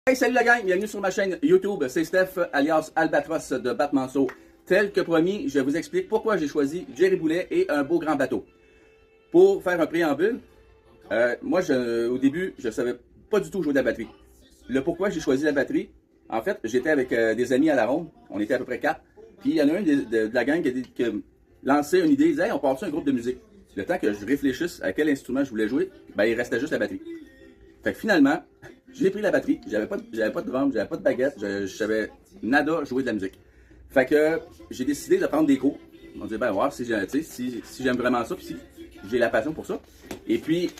Hey, salut la gang, bienvenue sur ma chaîne YouTube, c'est Steph alias Albatros de Batmanceau. Tel que promis, je vous explique pourquoi j'ai choisi Jerry Boulet et un beau grand bateau. Pour faire un préambule, moi au début, je savais pas du tout jouer de la batterie. Le pourquoi j'ai choisi la batterie, en fait, j'étais avec des amis à la ronde, on était à peu près 4, puis il y en a un de la gang qui a lancé une idée, il disait hey, on part sur un groupe de musique. Le temps que je réfléchisse à quel instrument je voulais jouer, ben il restait juste la batterie. Fait que finalement, j'ai pris la batterie, j'avais pas de drum, j'avais pas de baguette, je savais nada jouer de la musique. Fait que j'ai décidé de prendre des cours. On dit ben voir si j'aime vraiment ça, puis si j'ai la passion pour ça. Et puis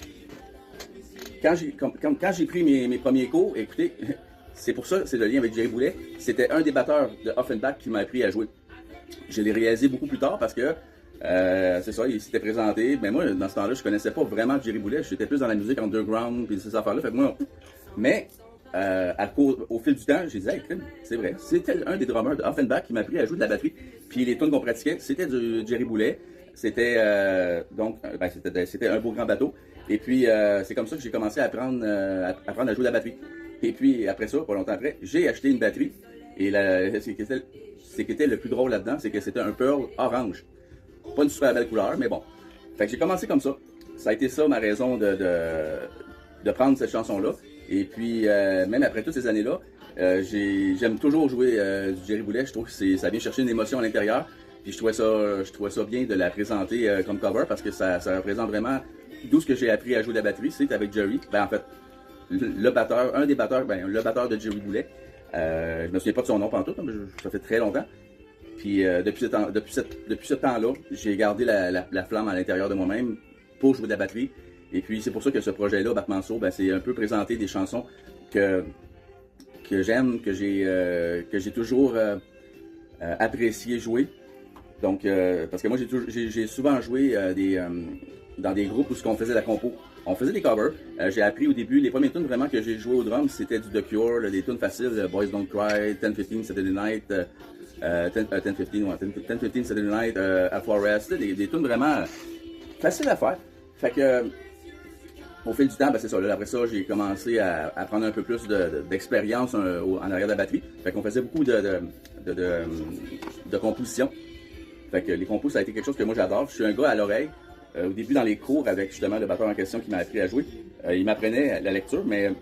quand j'ai pris mes premiers cours, écoutez, c'est pour ça, c'est le lien avec Jerry Boulet. C'était un des batteurs de Offenbach qui m'a appris à jouer. Je l'ai réalisé beaucoup plus tard parce que c'est ça, il s'était présenté. Mais moi, dans ce temps-là, je connaissais pas vraiment Jerry Boulet. J'étais plus dans la musique underground puis ces affaires-là. Fait que moi, mais au fil du temps, j'ai dit, hey, c'est vrai, c'était un des drummers de Offenbach qui m'a appris à jouer de la batterie. Puis les tunes qu'on pratiquait, c'était du Jerry Boulet. C'était c'était un beau grand bateau. Et puis c'est comme ça que j'ai commencé à apprendre à jouer de la batterie. Et puis après ça, pas longtemps après, j'ai acheté une batterie. Et ce qui était le plus drôle là-dedans, c'est que c'était un Pearl orange. Pas une super belle couleur, mais bon. Fait que j'ai commencé comme ça. Ça a été ça ma raison de prendre cette chanson-là. Et puis, même après toutes ces années-là, j'aime toujours jouer du Jerry Boulet. Je trouve que ça vient chercher une émotion à l'intérieur. Puis je trouvais ça bien de la présenter comme cover parce que ça représente vraiment d'où ce que j'ai appris à jouer de la batterie. C'est avec Jerry. Ben en fait, le batteur de Jerry Boulet. Je me souviens pas de son nom pantoute, mais ça fait très longtemps. Puis depuis ce temps-là, j'ai gardé la flamme à l'intérieur de moi-même pour jouer de la batterie. Et puis c'est pour ça que ce projet-là, Batmanceau, ben, c'est un peu présenter des chansons que j'aime, que j'ai toujours apprécié jouer. Donc parce que moi j'ai souvent joué dans des groupes où on faisait la compo. On faisait des covers. J'ai appris au début, les premières tunes vraiment que j'ai joué au drum, c'était du The Cure, des tunes faciles, Boys Don't Cry, 10-15 Saturday Night, 10-15 Saturday Night, A Forest, des tunes vraiment faciles à faire. Fait que au fil du temps, ben c'est ça. Là, après ça, j'ai commencé à prendre un peu plus d'expérience en arrière de la batterie. Fait qu'on faisait beaucoup de composition. Fait que les compos, ça a été quelque chose que moi j'adore. Je suis un gars à l'oreille. Au début, dans les cours, avec justement le batteur en question qui m'a appris à jouer, il m'apprenait la lecture, mais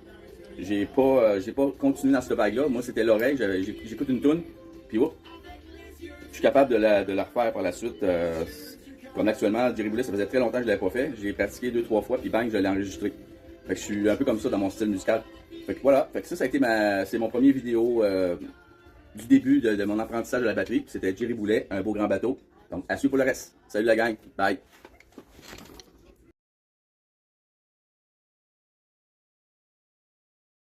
j'ai pas continué dans cette vague-là. Moi, c'était l'oreille. J'écoute une tune, puis je suis capable de la refaire par la suite. Comme actuellement, Jerry Boulet, ça faisait très longtemps que je ne l'avais pas fait. J'ai pratiqué 2-3 fois, puis bang, je l'ai enregistré. Fait que je suis un peu comme ça dans mon style musical. Fait que voilà, fait que ça a été c'est mon premier vidéo du début de mon apprentissage de la batterie. C'était Jerry Boulet, un beau grand bateau. Donc, à suivre pour le reste. Salut la gang, bye!